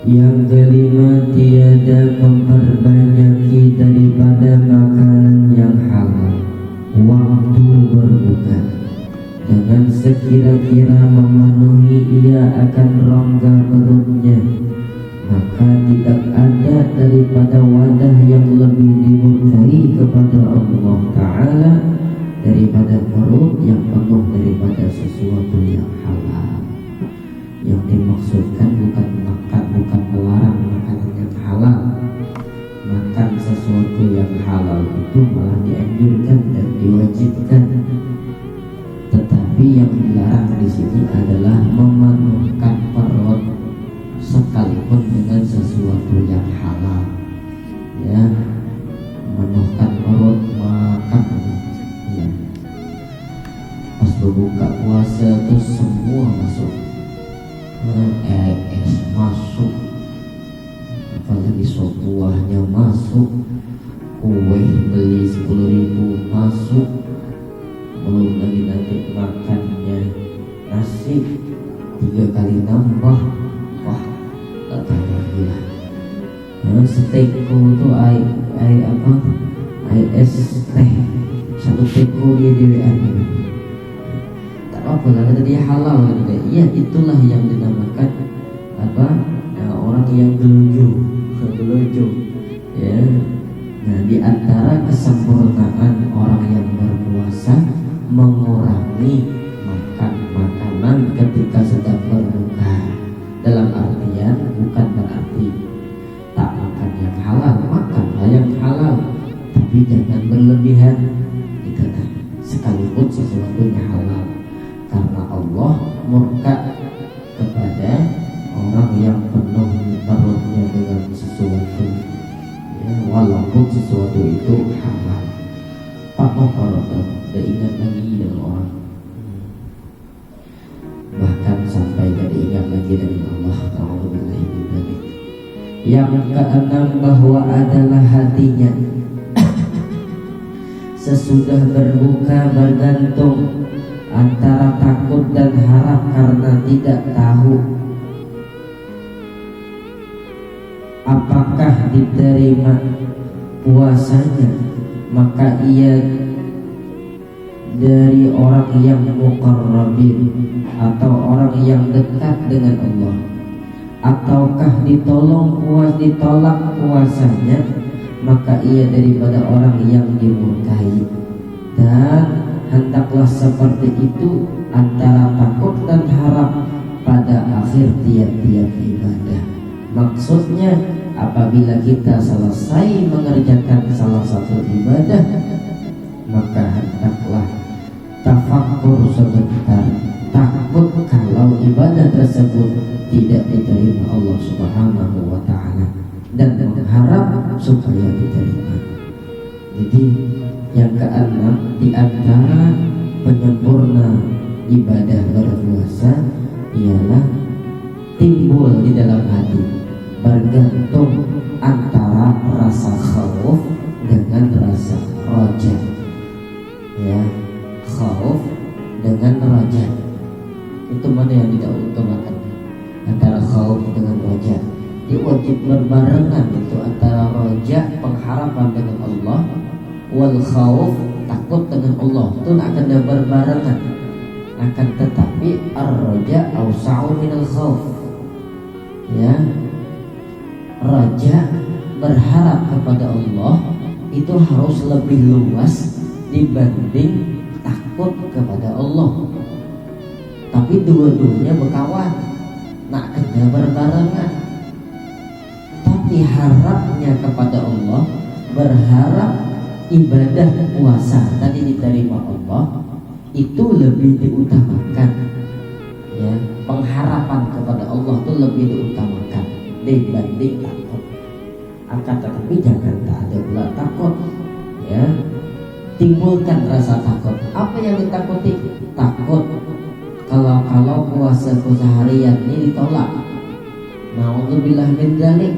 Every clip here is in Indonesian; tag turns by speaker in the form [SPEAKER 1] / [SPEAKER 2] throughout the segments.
[SPEAKER 1] Yang kelima, tiada memperbanyaki daripada makanan yang halal waktu berbuka, dengan sekira-kira memenuhi ia akan rongga perutnya, maka tidak ada daripada wadah yang lebih dimurkai kepada Allah Ta'ala daripada perut yang penuh daripada sesuatu yang halal. Yang dimaksudkan bukan melarang makanan yang halal. Makan sesuatu yang halal itu malah dianjurkan dan diwajibkan. Tetapi yang dilarang di sini adalah memenuhkan perut sekalipun dengan sesuatu yang halal. Ya, memenuhkan perut makan. Ya. Pas berbuka puasa itu semua masuk. Es masuk, apalagi sop buahnya masuk, kue beli 10.000 masuk, belum lagi nanti makannya nasi 3 kali nambah. Wah, tak tahu lagi lah. Seteko itu air es teh 1 teko dia apa lah kata dia halal kan? Iya, itulah yang dinamakan orang yang geluju ya. Nah, di antara kesempurnaan orang yang berpuasa mengurangi makan makanan ketika sedang berbuka, dalam artian bukan berarti tak makan yang halal, makanlah yang halal, tapi jangan berlebihan gitu kan, sekalipun sesuatunya halal. Karena Allah murka kepada orang yang penuh perutnya dengan sesuatu ya, walaupun sesuatu itu halal. Pak dan ingat lagi dengan orang, bahkan sampai gak diingat lagi dari Allah. Yang keenam, bahwa adalah hatinya sesudah berbuka bergantung antara takut dan harap karena tidak tahu apakah diterima puasanya, maka ia dari orang yang muqarrabin atau orang yang dekat dengan Allah, ataukah ditolak puasanya, maka ia daripada orang yang dimurkai. Dan hendaklah seperti itu antara takut dan harap pada akhir tiap-tiap ibadah. Maksudnya apabila kita selesai mengerjakan salah satu ibadah, maka hendaklah tafakkur sebentar, takut kalau ibadah tersebut tidak diterima Allah Subhanahu wa Ta'ala, dan mengharap supaya diterima. Jadi yang keenam, di antara penyempurna ibadah berpuasa ialah timbul di dalam hati bergantung antara rasa khauf dengan rasa raja. Ya, khauf dengan raja itu mana yang tidak utamakan? Antara khauf dengan raja. Dia wajib berbarengan itu antara raja, pengharapan dengan Allah, wal khauf, takut dengan Allah, itu akan berbarengan. Akan tetapi ar-raja awsa'u minal khauf. Ya, raja berharap kepada Allah itu harus lebih luas dibanding takut kepada Allah. Tapi dua-duanya berkawan, nak kena berbarengan. Tapi harapnya kepada Allah, berharap ibadah puasa tadi diterima Allah, itu lebih diutamakan. Ya, pengharapan kepada Allah itu lebih diutamakan dibanding takut. Akan tetapi jangan tak ada pula takut. Ya, timbulkan rasa takut. Apa yang ditakuti? Takut kalau puasa seharian ini ditolak. Na'udzubillah min dzalik.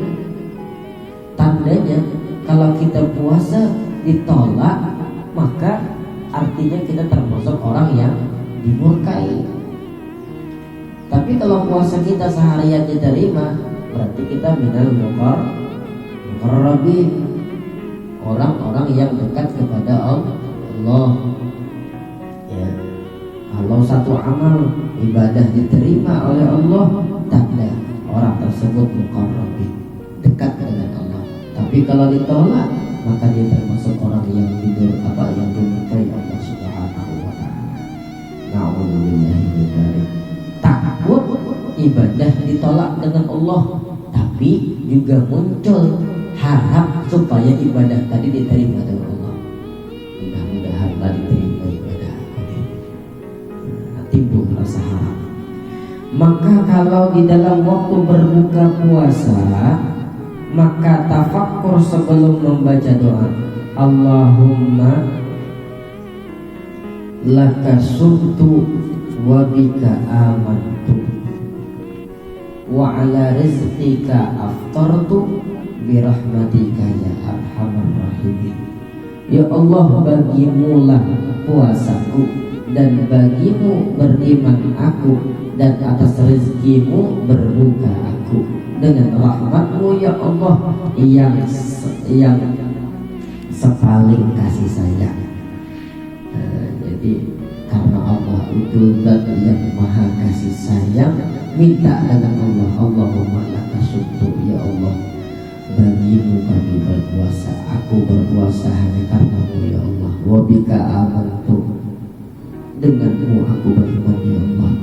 [SPEAKER 1] Tandanya kalau kita puasa ditolak, maka artinya kita termasuk orang yang dimurkai. Tapi kalau puasa kita seharian diterima, berarti kita minal muqarrabin, orang-orang yang dekat kepada Allah. Ya. Kalau satu amal ibadah diterima oleh Allah, tanda orang tersebut muqarrabin, dekat dengan Allah. Tapi kalau ditolak, maka dia termasuk orang yang dimurkai Allah Subhanahu wa taala. Na'udzubillahi min dzalik. Takut ibadah ditolak dengan Allah, tapi juga muncul harap supaya ibadah tadi diterima dengan Allah. Mudah-mudahan diterima ibadah aku. Timbul rasa harap. Maka kalau di dalam waktu berbuka puasa, maka tafakkur sebelum membaca doa, Allahumma laka sumtu wa bika amantu wa ala rizqika aftartu birahmatika ya arhamar rahimin. Ya Allah, bagimulah puasaku dan bagimu beriman aku, dan atas rezekimu berbuka aku dengan rahmatmu ya Allah yang sepaling kasih sayang. Jadi karena Allah itu zat yang maha kasih sayang, minta dengan Allah, Allahumma laka sumtu, ya Allah, bagimu kami berpuasa, aku berpuasa hanya karenamu ya Allah, wa bika amantu, denganmu aku beriman ya Allah,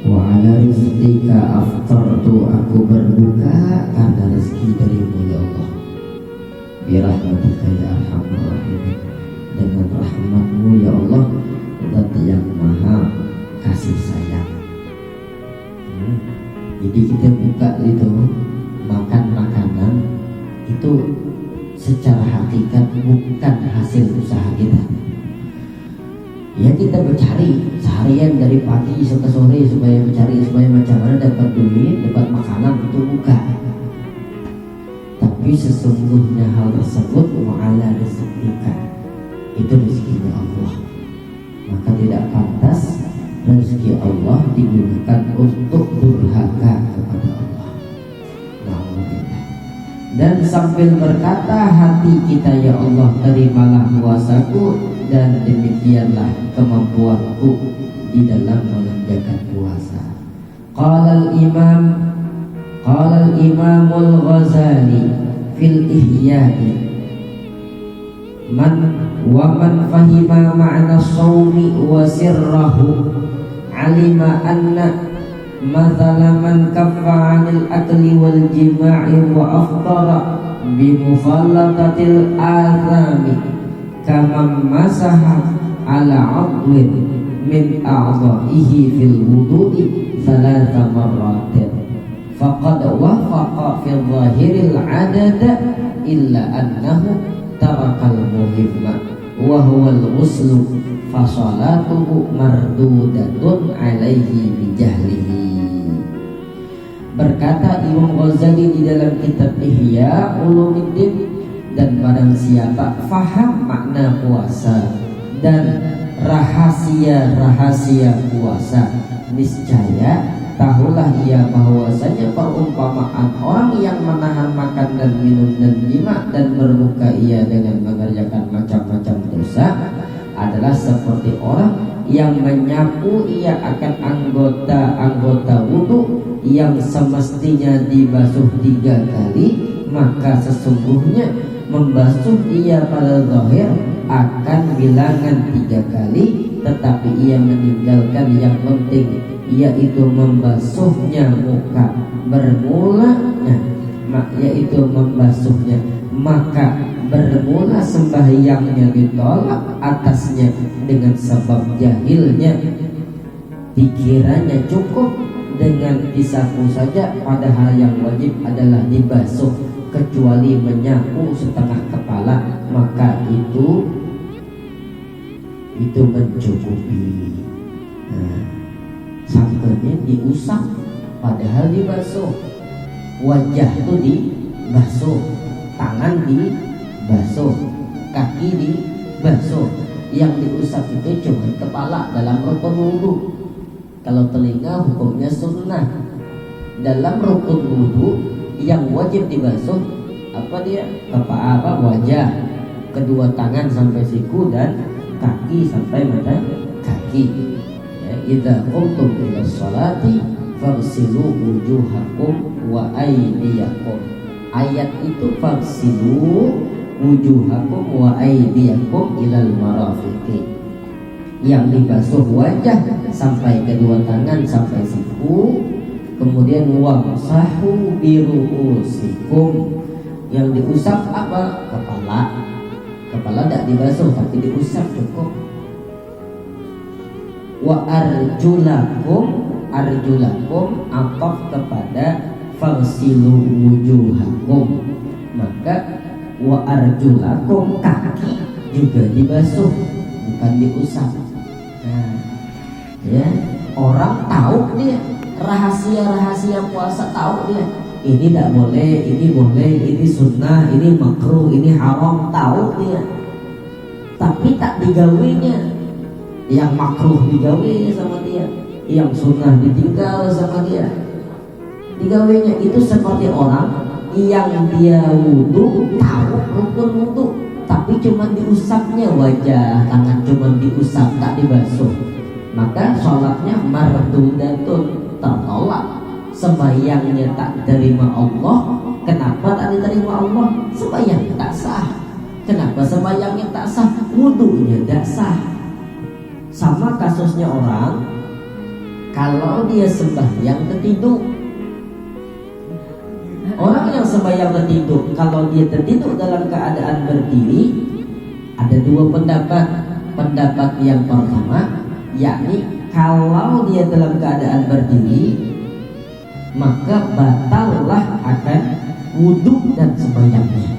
[SPEAKER 1] wa ala rizqika aftartu, aku berbuka karena rezeki darimu ya Allah, birahmatika ya arhamar rahimin, dengan rahmatmu ya Allah, zat yang maha kasih sayang. Jadi kita buka itu makan makanan itu secara hakikat bukan hasil usaha kita. Ya kita mencari seharian dari pagi sampai sore supaya mencari supaya macam mana dapat duit, dapat makanan, itu bukan. Tapi sesungguhnya hal tersebut wa'ala rizqika, itu rezekinya Allah. Maka tidak pantas rezeki Allah digunakan untuk durhaka kepada Allah. Alhamdulillah. Dan sambil berkata hati kita, ya Allah, terimalah puasaku dan demikianlah kemampuanku di dalam mengerjakan puasa. Qala al-Imamul Ghazali fil Ihya'i, man fahima ma'na as-sawmi wa sirrahu alima anna mathala man kaffa 'anil akli wal jima'i wa aftara bi mukhallatatil azami kama masaha ala 'adwin min a'dha'ihi fil wudu'i thalatha marratin faqad wafaqa fi dhahiril 'adada illa annahu tarakal muhimma wa huwa al-ghuslu fa salatuhu mardudatun alaihi bijahlihi. Berkata Imam Ghazali di dalam kitab Ihya Ulumuddin, dan barang siapa faham makna puasa dan rahasia-rahasia puasa, niscaya tahulah ia bahwasanya perumpamaan orang yang menahan makan dan minum dan jima dan berbuka ia dengan mengerjakan macam-macam dosa adalah seperti orang yang menyapu ia akan anggota-anggota wudu yang semestinya dibasuh 3 kali, maka sesungguhnya membasuh ia pada zahir akan bilangan 3 kali, tetapi ia meninggalkan yang penting, yaitu membasuhnya muka maka bermula sembahyangnya ditolak atasnya dengan sebab jahilnya, dikiranya cukup dengan disapu saja, padahal yang wajib adalah dibasuh kecuali menyapu setengah kepala, maka itu mencukupi. Sambalnya diusap padahal dibasuh, wajah itu dibasuh, tangan dibasuh, kaki dibasuh. Yang diusap itu cuma kepala dalam rukun wudu. Kalau telinga hukumnya sunnah, dalam rukun wudu yang wajib dibasuh apa dia? Wajah, kedua tangan sampai siku dan kaki sampai mata kaki. Ya, idza qumtum ila sholati faghsilu wujuhakum wa aydiyakum. Ayat itu faghsilu wujuhakum wa aydiyakum ilal marafiqi. Yang dibasuh wajah sampai kedua tangan sampai siku, kemudian wamsahu biruusikum. Yang diusap apa? Kepala tidak dibasuh tapi diusap cukup. Wa arjulakum ataf kepada fagsilu wujuhakum, maka wa arjulakum kaki juga dibasuh bukan diusap. Nah, ya, orang tahu dia rahasia puasa, tahu dia ini tidak boleh, ini boleh, ini sunnah, ini makruh, ini haram, tahu dia, tapi tak digawinya. Yang makruh digawe sama dia, yang sunnah ditinggal sama dia. Digawinya itu seperti orang yang dia wudu, tahu rukun wudu, tapi cuma diusapnya wajah, tangan cuma diusap, tak dibasuh, maka sholatnya mardudatun, tertolak. Sembahyangnya tak diterima Allah. Kenapa tak diterima Allah? Sembahyang tak sah. Kenapa sembahyangnya tak sah? Wudunya tak sah. Sama kasusnya orang kalau dia sembahyang tertidur. Orang yang sembahyang tertidur, kalau dia tertidur dalam keadaan berdiri, ada dua pendapat. Pendapat yang pertama, yakni kalau dia dalam keadaan berdiri, maka batallah akan wudhu dan sembahyangnya.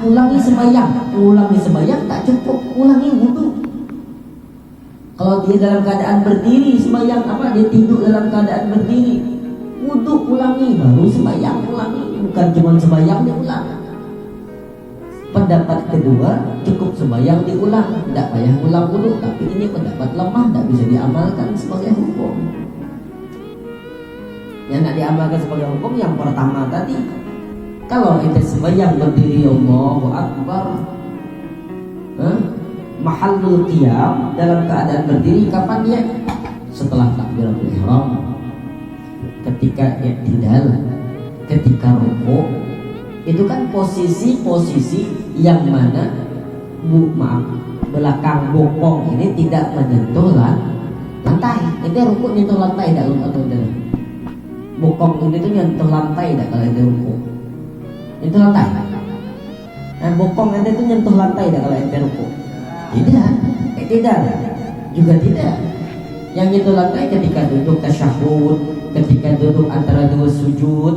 [SPEAKER 1] Ulangi sembahyang tak cukup, ulangi wudhu. Kalau dia dalam keadaan berdiri sembahyang dia tidur dalam keadaan berdiri, wudhu ulangi, baru sembahyang ulangi, bukan cuma sembahyang diulang. Pendapat kedua, cukup sembahyang diulang, tidak payah ulang wudhu. Tapi ini pendapat lemah, tidak bisa diamalkan sebagai hukum. Yang nak diamalkan sebagai hukum yang pertama tadi. Kalau kita sembahyang berdiri Allahu Akbar, mahallul qiyam, dalam keadaan berdiri, kapan dia? Setelah takbiratul ihram, ketika i'tidal, ketika rukuk. Itu kan posisi yang mana belakang bokong ini tidak menyentuh lantai. Itu rukuk nyentuh lantai tidak atau tidak? Bokong ini tuh nyentuh lantai tidak kalau itu rukuk? Itu lantai. Nah, bokong anda itu nyentuh lantai dah kalau ente rukuk? Tidak. Juga tidak. Yang nyentuh lantai ketika duduk tasyahud, ketika duduk antara dua sujud,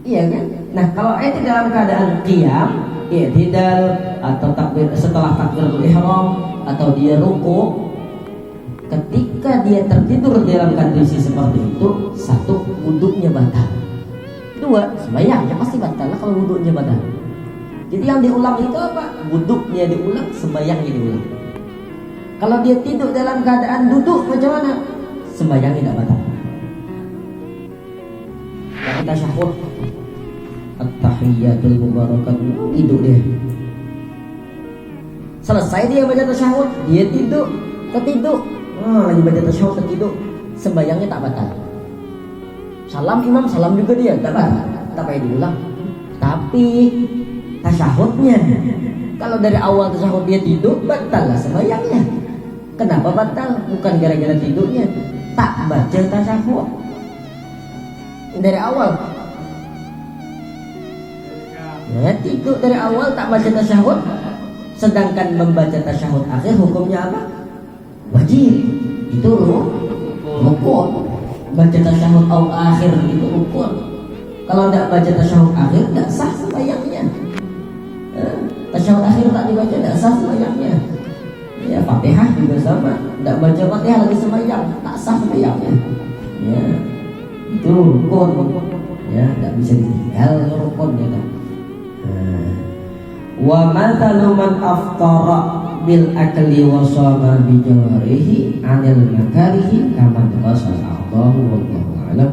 [SPEAKER 1] iya kan? Nah, kalau ente dalam keadaan qiyam, i'tidal atau takbir setelah takbiratul ihram atau dia rukuk, ketika dia tertidur dalam kondisi seperti itu, satu, wudhunya batal. Dua, sembahyangnya pasti batal lah kalau wudhunya batal. Jadi yang diulang itu apa? Wudhunya diulang, sembahyangnya diulang. Kalau dia tidur dalam keadaan duduk macam mana? Sembahyangnya tidak batal. Yang kita syahud at-tahiyyatul mubarakatuh, tidur dia. Selesai dia baca tasyahud, dia tidur, tertidur. Lagi baca tasyahud tertidur, sembahyangnya tak batal. Salam imam, salam juga dia, tak payah diulang. Tapi tasyahudnya, kalau dari awal tasyahud dia tidur, batal lah sembahyangnya. Kenapa batal? Bukan gara-gara tidurnya, tak baca tasyahud dari awal. Ya, tidur dari awal tak baca tasyahud, sedangkan membaca tasyahud akhir hukumnya apa? Wajib. Itu rukun. Baca tasyahud akhir itu rukun. Kalau tidak baca tasyahud akhir, tidak sah sembahyangnya. Tasyahud akhir tak dibaca, tidak sah sembahyangnya. Ya, Fatihah juga sama. Tidak baca Fatihah lagi sembahyang, tak sah sembahyangnya. Ya, itu rukun. Ya, tidak bisa ditinggal rukun ya kan. Wa mathalu man aftara bil akli wa sama bi jawarihi anil makarihi kaman qasal a'dahu wallahu a'lam.